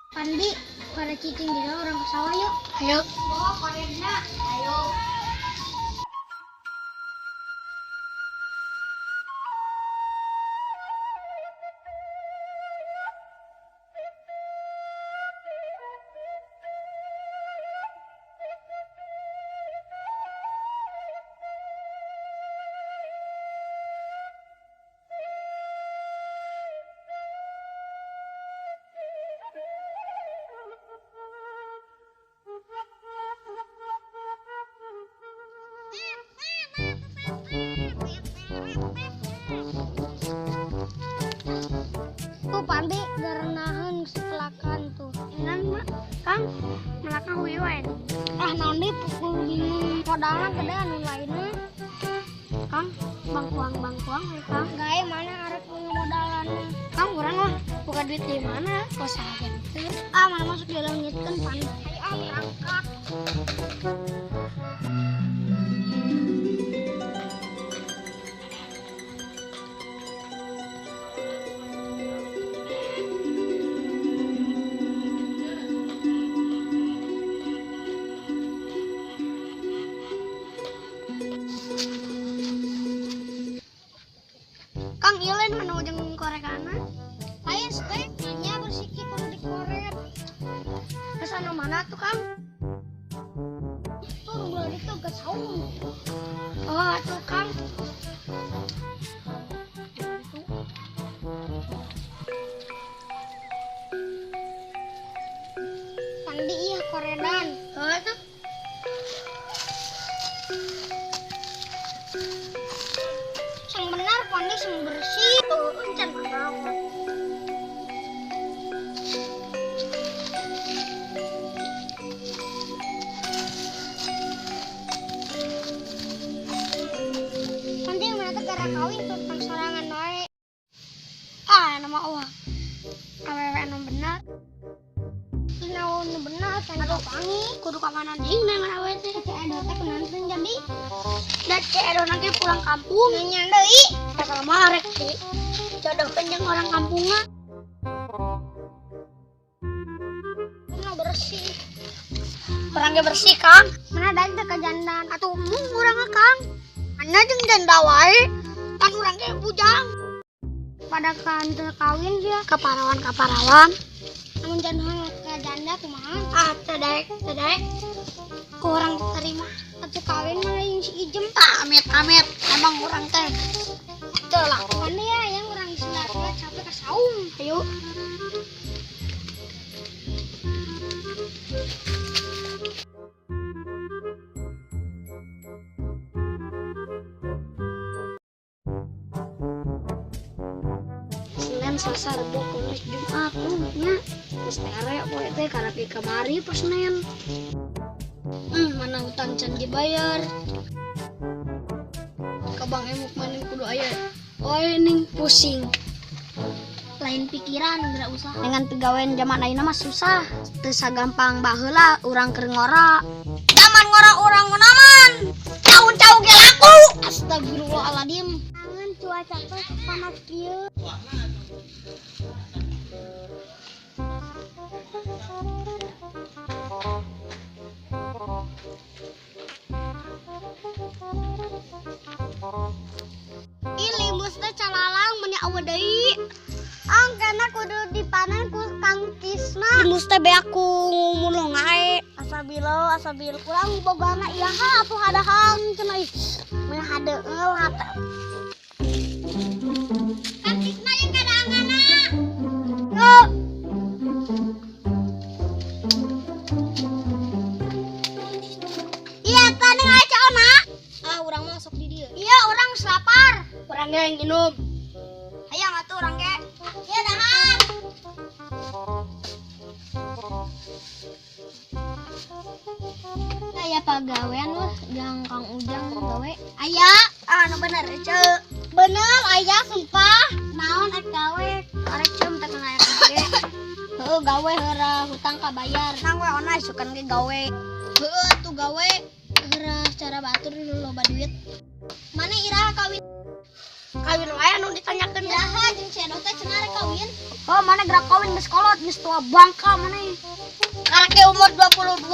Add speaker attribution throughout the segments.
Speaker 1: Pandi, pada cicing di orang ke sawah yuk.
Speaker 2: Ayo.
Speaker 1: Bawa korena, ayo. Tuh Pandi garenahan sepelakan tuh.
Speaker 2: Ingan mah Kang melaka huyuan.
Speaker 1: Naon deui pukul bingung modalna gede anu lainna.
Speaker 2: Kang bangkuang we Kang.
Speaker 1: Gawe mana arek punya modalanna.
Speaker 2: Kang urang mah buka duit di mana? Usaha gitu.
Speaker 1: Mana masuk dalam ngitkeun Pandi. Ayo berangkat.
Speaker 2: Kang ieu lain manu jeung korekana.
Speaker 1: Lain teh nya bersiki kudu dikorek.
Speaker 2: Terus anu mana tuh Kang?
Speaker 1: Tuh udah itu gak saung.
Speaker 2: Oh, atuh Kang.
Speaker 1: Pandi iya koredan.
Speaker 2: Heuh tuh.
Speaker 1: Yang benar Pandi yang bersih.
Speaker 2: Tuh encan panaon.
Speaker 1: Pandi mana teh gara kawin tuh tang sorangan wae.
Speaker 2: Nama Allah. Awewe anu bener.
Speaker 1: Naon nu bener kan pangi.
Speaker 2: Kudu ka mana deui nang awewe teh?
Speaker 1: Cek edo teh kenalan jadi.
Speaker 2: Da cek edona ge pulang kampung.
Speaker 1: Nya deui.
Speaker 2: Kalau mah arek sih. Jodohkeun jeung orang kampungna.
Speaker 1: Nu bersih.
Speaker 2: Orang ge bersih, Kang.
Speaker 1: Mana daek teh ka jandan.
Speaker 2: Atuh mung urang Kang. Anda jeung janda wae. Kan urang ge bujang.
Speaker 1: Pada kantor kawin dia.
Speaker 2: Kaparawan.
Speaker 1: Namun jangan ka janda kumaha.
Speaker 2: Tedek.
Speaker 1: Kurang terima. Atuh kawin mah yang si ijem.
Speaker 2: Amit. Emang urang teh. Teu lah.
Speaker 1: Pandi ya yang orang Sunda capek ka saung.
Speaker 2: Ayo. Senin Selasa Rabu Kamis Jumat nya geus tere poe teh karapi kamari pas Senin. Mana hutang can dibayar. Ka Bang Emuk maning kudu aya. Ning pusing.
Speaker 1: Lain pikiran geura usaha.
Speaker 2: Dengan pegawaian zaman ayeuna mah susah. Teu sagampang baheula urang keur ngora. Zaman ngora urang naman. Caun-cau ge laku. Astagfirullahaladzim.
Speaker 1: Angan cuaca teh panas kieu.
Speaker 2: Ih limus teh calalang mun nya aweul deui.
Speaker 1: Angkana kudu dipanen ku Kang Tisna.
Speaker 2: Limus teh beak ku ngumulung ae.
Speaker 1: Asabilo kurang bogana ieu ha atuh hadahang cenah ih. Meh hadeul hate. Kang Tisna yang kada angana. Yo. Iya tadi ngaca ona.
Speaker 2: Urang masuk di dieu.
Speaker 1: Iya orang lapar.
Speaker 2: Urang ge nginum.
Speaker 1: Hayang atuh orang ge. Iya dahar.
Speaker 2: Aya pagawean wah jeung Kang Ujang gawe.
Speaker 1: Aya,
Speaker 2: Anu bener ceu.
Speaker 1: bener aya sumpah.
Speaker 2: Naon ek gawe? Arek ceum teh kana aya gawe.
Speaker 1: Heuh gawe heura hutang kabayar.
Speaker 2: Nang we onai sukan ge gawe.
Speaker 1: Heuh tuh gawe heura cara batur loba duit. Mana iraha kawin?
Speaker 2: Kawin wae anu ditanyakeun.
Speaker 1: Saha jeung si Edo teh cenah rek kawin.
Speaker 2: Oh, mana gerak kawin geus kolot, geus tua bangka maneh.
Speaker 1: Karek umur 22.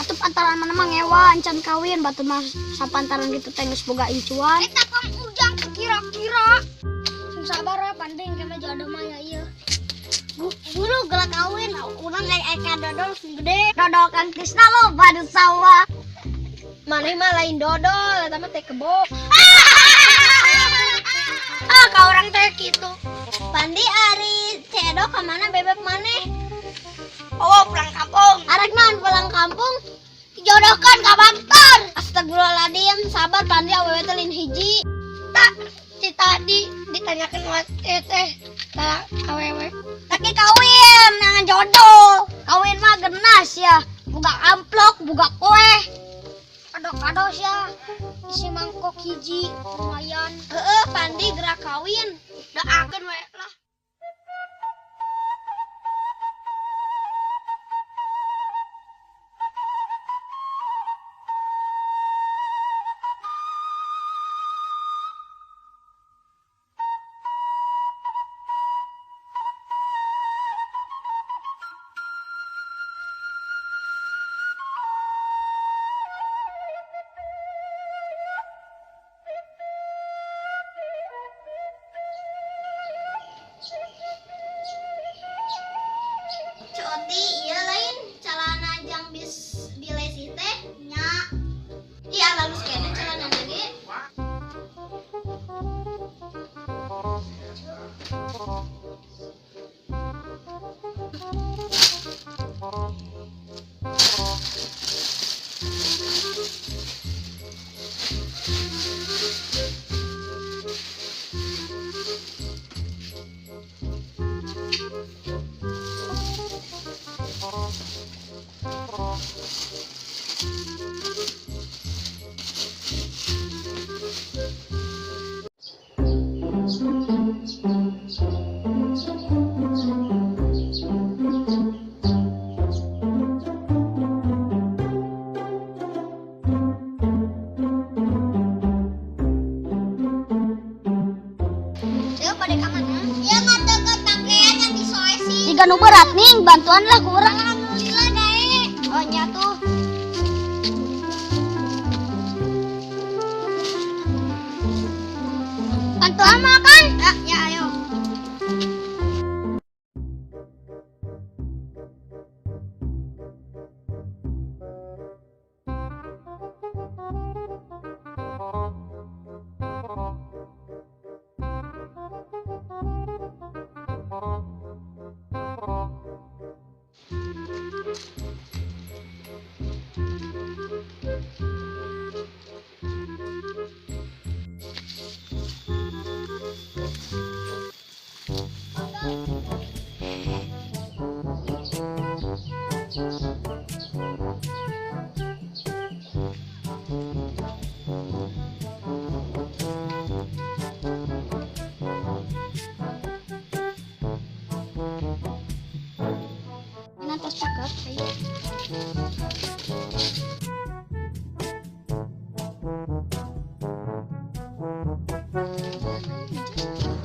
Speaker 2: Atup antaran mana mah ngewa encan kawin, batu mah sapantaran gitu teh geus boga incuan.
Speaker 1: Eta Kang Ujang kira-kira.
Speaker 2: Sing sabar we panding kana jodoh mah ya ieu.
Speaker 1: Bulu gerak kawin, urang eka dodol sing gede.
Speaker 2: Dodol Kang Krisna lo badu sawah.
Speaker 1: Maneh mah lain dodol, eta mah teh kebo.
Speaker 2: Ah, ka urang teh kitu.
Speaker 1: Pandi ari Cedo ka mana bebek maneh?
Speaker 2: Oh, pulang kampung.
Speaker 1: Arek naon pulang kampung? Dijodohkan ka Baktor. Astagfirullahaladzim, sabar Pandi awewe teh lin hiji.
Speaker 2: Tak, si tadi ditanyakan buat teh awewe. Tapi kawin, jangan jodoh. Kawin mah genas ya. Buka amplop, buka kue. Kado-kado ya. Isi mangkok hiji, lumayan.
Speaker 1: Pandi gerak kawin.
Speaker 2: Doakeun we lah.
Speaker 1: Coti ieu lain calana jang bis bilesi teh nya. Iya lalu kene calana lagi.
Speaker 2: Jika nu berat nih, bantuan lah kurang.
Speaker 1: Alhamdulillah dae.
Speaker 2: Oh nya tuh. Bantuan mah kan? Ya ayo. Nanti cakep.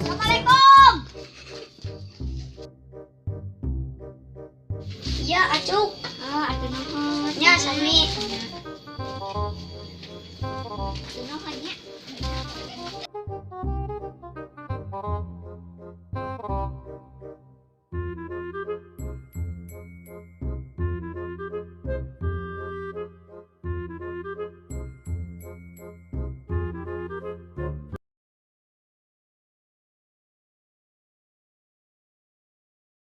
Speaker 2: Assalamualaikum. Iya, acuk. Ada naon? Ya, sami. Naon nya?